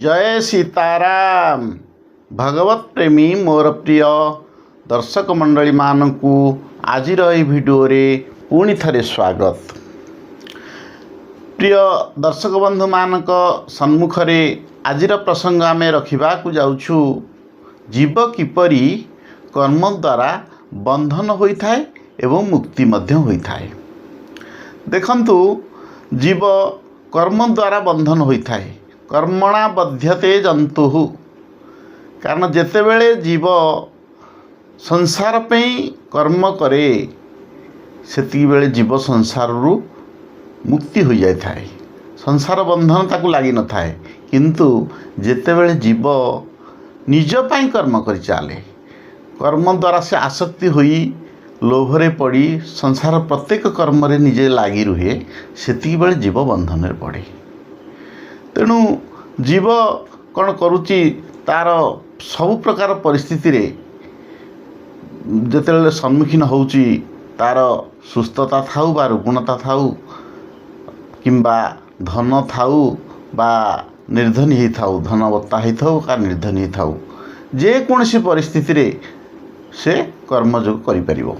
जय सीताराम। भगवत प्रेमी मोर प्रिय दर्शक मंडली मानकु आजिर एही भिडियो रे पुणी थरे स्वागत। प्रिय दर्शक बंधु मानक सम्मुखरे आजिर प्रसंग आमे रखिबाकु जाउछु। जीव किपरि कर्म द्वारा बंधन होइथाए एवं मुक्ति मध्य होइथाए। देखंतु जीव कर्म द्वारा बंधन होइथाए। कर्मणा बध्यते जंतु। कारण जेतेबेले जीव संसार पे कर्म करे सेति बेले जीव संसार रु मुक्ति हो जाए थाए। संसार बंधन ताकू लगी न थाए। किंतु जेतेबेले जीव निज पाई कर्म करि चाले, कर्म द्वारा से आसक्ति होई लोभरे पड़ी संसार प्रत्येक कर्म रे निजे लागी रुहे, सेति बेले जीव बंधन रे पड़े। तेणु जीव कौन करुच्ची तार सबु प्रकार परिस्थिति रे जेतेबेले सम्मुखीन होउची, तार सुस्थता थाउ बा रुग्णता थाउ किंबा धन थाउ बा निर्धनी ही थाउ, धनवत्ता ही थाउ का निर्धनी ही थाउ, जे कोनसी परिस्थिति रे से कर्मयोग करि परिबो।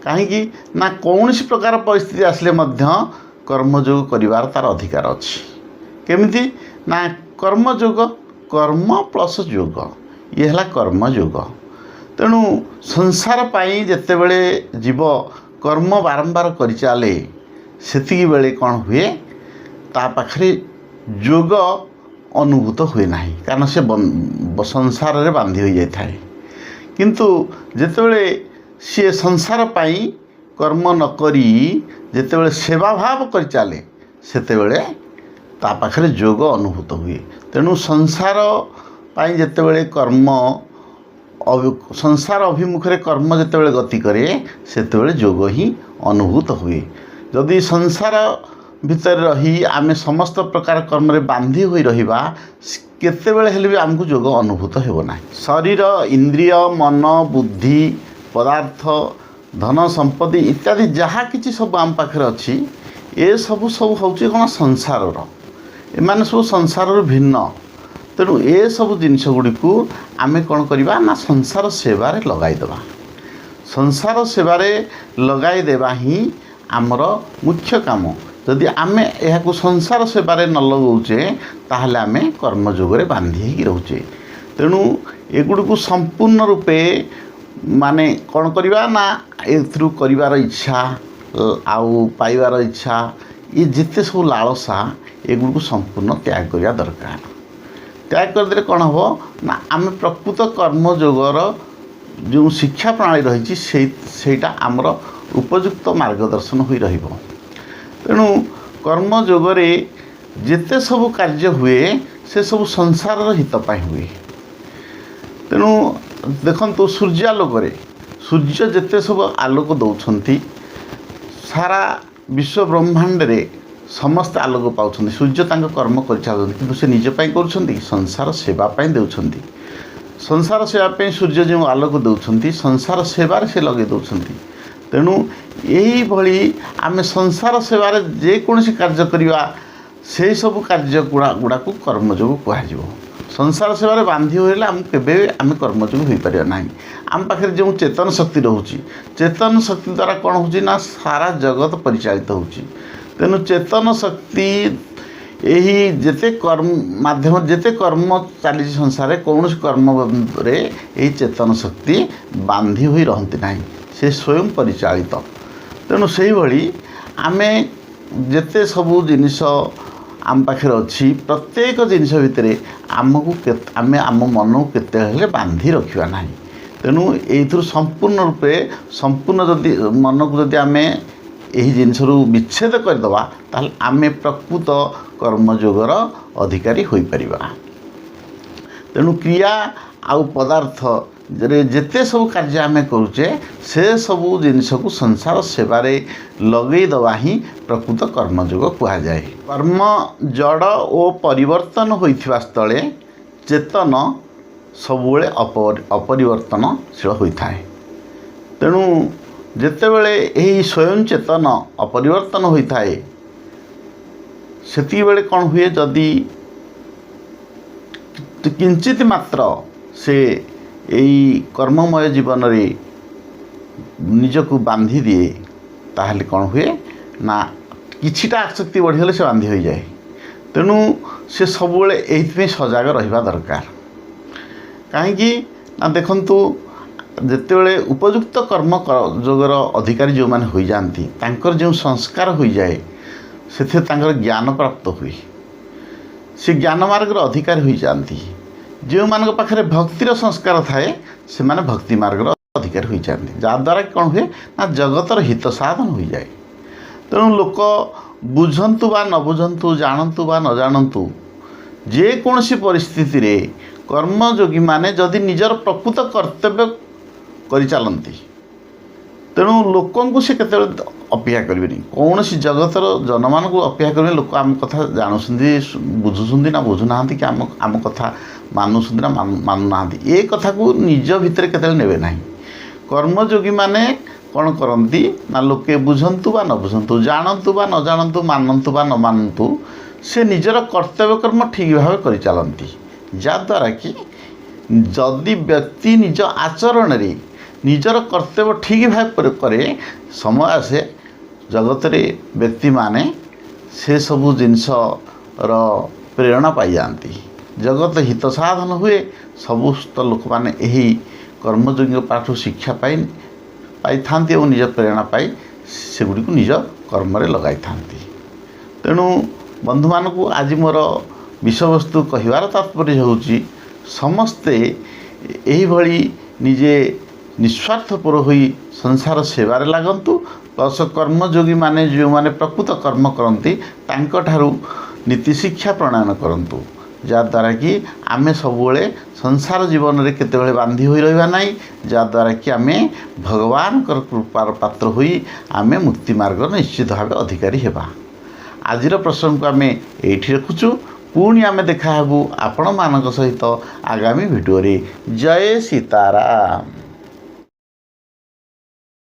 काहेकि ना कौनसी प्रकार परिस्थिति आसले मध्य कर्मयोग करिवार तार अधिकार अछि। केमिति ना कर्मयोग, कर्म प्लस योग, ये है कर्मयोग। तेणु संसार पाई जेतेबेले जीव कर्म बारंबार करि चाले सेतिकी बेले कौन हुए, ता पाखरे योग अनुभूत हुए नाही, कारण से संसार रे बांधी हो जाय थाए। किंतु जेतेबेले सी संसार पाई कर्म न करी जेतेबेले सेवा भाव करि चाले सेतेबेले ता पाखरे योग अनुभूत हुए। तेणु संसार पाई जेतेबेले कर्म संसार अभिमुखे कर्म जेतेबेले गति करे सेतेबेले योग ही अनुभूत हुए। जदि संसार भितर रही आमे समस्त प्रकार कर्म रे बांधी होई रहिबा, केतेबेले हेले भी आमको योग अनुभूत हेबो नाही। शरीर, इंद्रिय, मन, बुद्धि, पदार्थ, धन, संपत्ति इत्यादि जहाँ किछि सब आम पाखरे अछि, ए सब सब होउची कोन संसार रो। एमाने सब संसार भिन्न। तेणु ए सब जिनिस गुड़ी को आमे कौन करवा ना संसार सेवारे लगाई देबा। संसार सेवारे लगाई देबा ही आमर मुख्य काम। जदि आमे एहाकु संसार सेवारे न लगाउचे ताहले आमे कर्मयोगरे बांधी ही रहउचे। तेणु एगुड़ी को संपूर्ण रूपे माने कौन करवा ना एथरु करिवार इच्छा आउ पाइबार इच्छा, ये जिते सब लालसा एगुड़ी को संपूर्ण त्याग करिया दरकार। त्याग करदे कौन हम ना आम प्रकृत कर्मयोगर जो शिक्षा प्रणाली रही सेटा आमर उपयुक्त मार्गदर्शन हो रहिबो। तेणु कर्मयोगरे जेते सब कार्य हुए से सब संसार हित पाई हुए। तेणु देखंतु सूर्यालोक सूर्य जेते सब आलोक दौरान सारा विश्व ब्रह्मांड रे समस्त आलोक पाउछन्ति। सूर्य तांको कर्म कर किंतु से निज पाई करुछन्ति, संसार सेवा पाई देउछन्ति। संसार सेवा पाई सूर्य जो आलोक दौरान संसार सेवार से लगे दौरान। तेणु यही भली आमे संसार सेवार जेकोसी कार्य करिवा से सब कार्य गुड़ा को कर्मयोग कुहाजिवो। संसार सेवार बांधी होइले आम केबे आमे कर्मयोग होई परिया नाही। आम पाखरे जो चेतन शक्ति रहउची, चेतन शक्ति द्वारा कौन होची ना सारा जगत परिचालित होची। तेणु चेतन शक्ति यही जेते कर्म माध्यम जेते कर्म चली संसार कौन कर्म रे यही चेतन शक्ति बांधी हुई रहती नहीं, से स्वयं परिचालित। तेणु से भली आमे जेते सबू जिनिस आम पाखे अच्छी प्रत्येक जिनिस भितर आमको आमे आम मन को केते बांधी रखा ना। तेणु ये संपूर्ण रूपे संपूर्ण जदि मन को जदि आमे यही जिनस विच्छेद करदे ताल आमे प्रकृत कर्मयोगर अधिकारी हो पारिबा। तेणु क्रिया आउ पदार्थ जेते सब कार्य आमे करुचे से सबू जिनस को संसार सेवारे लगई दवा ही प्रकृत कर्मयोग कुहा जाए। कर्म जड़ और परिवर्तन होइथिबा स्थले चेतन सबुले अपरिवर्तनशील होइथाए। तेणु जेतेबेले यही स्वयं चेतन अपरिवर्तन होइथाए सेति बेले कौन हुए, जदि किंचित मात्र से यही कर्ममय जीवन रे निजक बांधी दिए ताहले कौन हुए ना किछिटा आसक्ति बढ़ीगले से बांधी हो जाए। तेणु से सबुले एइथि सजग रहिबा दरकार। कहीं ना देखंतु जेतेबेले उपयुक्त कर्म जोगर अधिकारी जो माने होई जानती तांकर जो संस्कार हो जाए से ज्ञान प्राप्त हुए से ज्ञान मार्ग अधिकारी हो जाती। जो मान पाखे भक्तिर संस्कार थाए से माने भक्ति मार्ग अधिकारी हो जाती जहाद्वारा कौन हुए ना जगतर हित साधन हो जाए। तेणु लोक बुझंतु बा न बुझंतु जानतु बा न जानतु जेकोसी परिस्थिति रे कर्मयोगी माने जदि निजर प्रकृत कर्तव्य कर चलती तेणु लोक से केत अपेक्षा करें कौन सी जगतर जनमान को अपेक्षा करें लोक आम कथा जानुंट बुझुंट ना बुझुना कि आम कथा मानुंट ना मानुना ये कथा को निज भितर केते नेबे ना। कर्मयोगी माने कौन करती ना लोके बुझंतु बा न बुझंतु जानतु बा न जानतु मानतु बा न मानतु से निजर कर्तव्य कर्म ठीक भाव कर चलती जहाद्वारा कि जदि व्यक्ति निज आचरण रे निजर कर्तव्य ठीक भाव करे समय आसे जगत रे व्यक्ति माने से सबू जिनस प्रेरणा पाई जाती जगत हित साधन हुए समस्त लोक माने यही कर्मयोगी पाठ शिक्षा पाई थांती और निज प्रेरणा पाई सेगुड़ी को निज कर्म रे लगाई थांती। तेणु बंधु मान को आज मोर विषय वस्तु कहिवार तात्पर्य होउची समस्ते यही भली निजे निस्वार्थपर होई संसार सेवार लागंतु प्लस कर्मयोगी माने जो माने प्रकृत कर्म करती तांको ठारू नीति शिक्षा प्रणयन करंतु जहाद्वारा कि आमे सबुले संसार जीवन रे केतेबेले बांधी होई रहिबा नाही जहाद्वारा कि आमे भगवान कृपार पात्र होई आमे मुक्ति मार्ग निश्चित भाव अधिकारी हेबा। आजिर प्रसंग को आमे एठी रखुचु पुणी आमे देखा हेबु आपण मानक सहित आगामी भिडियो रे। जय सीताराम।